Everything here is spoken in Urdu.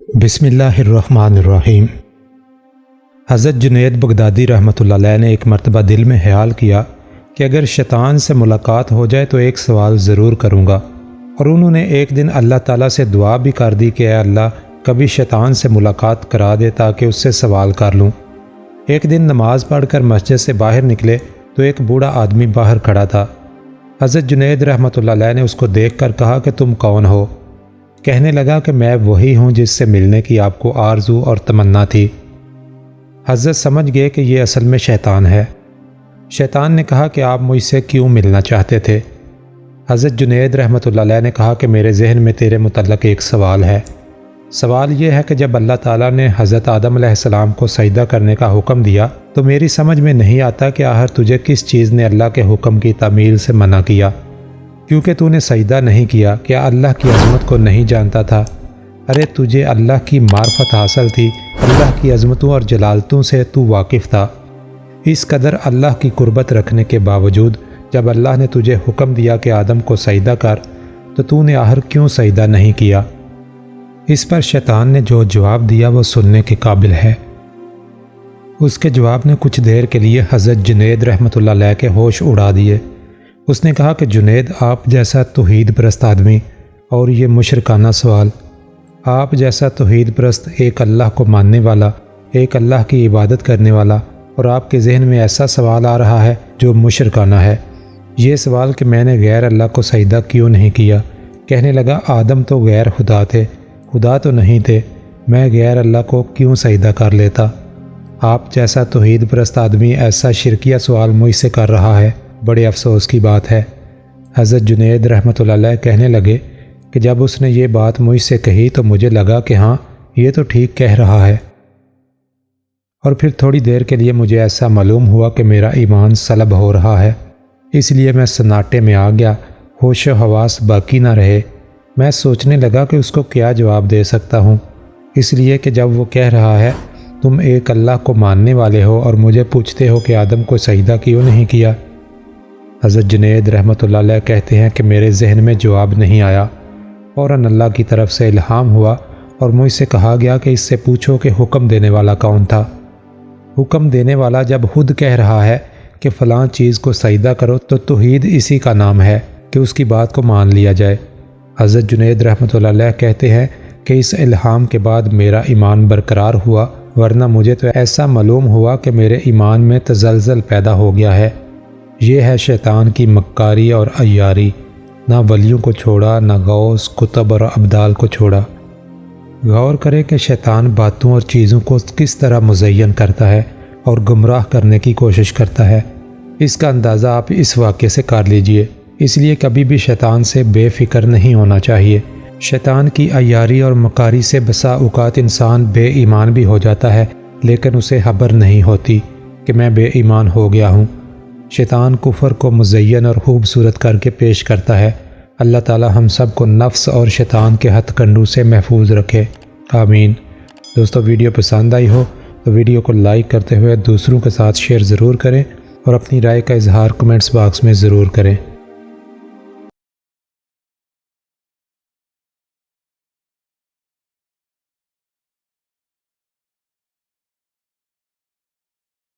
بسم اللہ الرحمن الرحیم۔ حضرت جنید بغدادی رحمۃ اللہ علیہ نے ایک مرتبہ دل میں خیال کیا کہ اگر شیطان سے ملاقات ہو جائے تو ایک سوال ضرور کروں گا، اور انہوں نے ایک دن اللہ تعالیٰ سے دعا بھی کر دی کہ اے اللہ کبھی شیطان سے ملاقات کرا دے تاکہ اس سے سوال کر لوں۔ ایک دن نماز پڑھ کر مسجد سے باہر نکلے تو ایک بوڑھا آدمی باہر کھڑا تھا۔ حضرت جنید رحمۃ اللہ علیہ نے اس کو دیکھ کر کہا کہ تم کون ہو؟ کہنے لگا کہ میں وہی ہوں جس سے ملنے کی آپ کو آرزو اور تمنا تھی۔ حضرت سمجھ گئے کہ یہ اصل میں شیطان ہے۔ شیطان نے کہا کہ آپ مجھ سے کیوں ملنا چاہتے تھے؟ حضرت جنید رحمۃ اللہ علیہ نے کہا کہ میرے ذہن میں تیرے متعلق ایک سوال ہے۔ سوال یہ ہے کہ جب اللہ تعالیٰ نے حضرت آدم علیہ السلام کو سجدہ کرنے کا حکم دیا تو میری سمجھ میں نہیں آتا کہ آخر تجھے کس چیز نے اللہ کے حکم کی تعمیل سے منع کیا؟ کیونکہ تو نے سجدہ نہیں کیا، کیا اللہ کی عظمت کو نہیں جانتا تھا؟ ارے تجھے اللہ کی معرفت حاصل تھی، اللہ کی عظمتوں اور جلالتوں سے تو واقف تھا۔ اس قدر اللہ کی قربت رکھنے کے باوجود جب اللہ نے تجھے حکم دیا کہ آدم کو سجدہ کر تو نے آخر کیوں سجدہ نہیں کیا؟ اس پر شیطان نے جو جواب دیا وہ سننے کے قابل ہے۔ اس کے جواب نے کچھ دیر کے لیے حضرت جنید رحمۃ اللہ علیہ کے ہوش اڑا دیے۔ اس نے کہا کہ جنید، آپ جیسا توحید پرست آدمی اور یہ مشرکانہ سوال، آپ جیسا توحید پرست ایک اللہ کو ماننے والا، ایک اللہ کی عبادت کرنے والا، اور آپ کے ذہن میں ایسا سوال آ رہا ہے جو مشرکانہ ہے۔ یہ سوال کہ میں نے غیر اللہ کو سجدہ کیوں نہیں کیا؟ کہنے لگا آدم تو غیر خدا تھے، خدا تو نہیں تھے، میں غیر اللہ کو کیوں سجدہ کر لیتا؟ آپ جیسا توحید پرست آدمی ایسا شرکیہ سوال مجھ سے کر رہا ہے، بڑے افسوس کی بات ہے۔ حضرت جنید رحمۃ اللہ علیہ کہنے لگے کہ جب اس نے یہ بات مجھ سے کہی تو مجھے لگا کہ ہاں یہ تو ٹھیک کہہ رہا ہے، اور پھر تھوڑی دیر کے لیے مجھے ایسا معلوم ہوا کہ میرا ایمان سلب ہو رہا ہے۔ اس لیے میں سناٹے میں آ گیا، ہوش و حواس باقی نہ رہے۔ میں سوچنے لگا کہ اس کو کیا جواب دے سکتا ہوں، اس لیے کہ جب وہ کہہ رہا ہے تم ایک اللہ کو ماننے والے ہو اور مجھے پوچھتے ہو کہ آدم کو سجدہ کیوں نہیں کیا؟ حضرت جنید رحمۃ اللہ علیہ کہتے ہیں کہ میرے ذہن میں جواب نہیں آیا۔ فوراً اللہ کی طرف سے الہام ہوا اور مجھ سے کہا گیا کہ اس سے پوچھو کہ حکم دینے والا کون تھا۔ حکم دینے والا جب خود کہہ رہا ہے کہ فلاں چیز کو سجدہ کرو تو توحید اسی کا نام ہے کہ اس کی بات کو مان لیا جائے۔ حضرت جنید رحمۃ اللہ علیہ کہتے ہیں کہ اس الہام کے بعد میرا ایمان برقرار ہوا، ورنہ مجھے تو ایسا معلوم ہوا کہ میرے ایمان میں تزلزل پیدا ہو گیا ہے۔ یہ ہے شیطان کی مکاری اور عیاری، نہ ولیوں کو چھوڑا، نہ غوث، کتب اور ابدال کو چھوڑا۔ غور کرے کہ شیطان باتوں اور چیزوں کو کس طرح مزین کرتا ہے اور گمراہ کرنے کی کوشش کرتا ہے۔ اس کا اندازہ آپ اس واقعے سے کر لیجئے۔ اس لیے کبھی بھی شیطان سے بے فکر نہیں ہونا چاہیے۔ شیطان کی عیاری اور مکاری سے بسا اوقات انسان بے ایمان بھی ہو جاتا ہے، لیکن اسے خبر نہیں ہوتی کہ میں بے ایمان ہو گیا ہوں۔ شیطان کفر کو مزین اور خوبصورت کر کے پیش کرتا ہے۔ اللہ تعالی ہم سب کو نفس اور شیطان کے ہتھ کنڈوں سے محفوظ رکھے، آمین۔ دوستو، ویڈیو پسند آئی ہو تو ویڈیو کو لائک کرتے ہوئے دوسروں کے ساتھ شیئر ضرور کریں اور اپنی رائے کا اظہار کمنٹس باکس میں ضرور کریں۔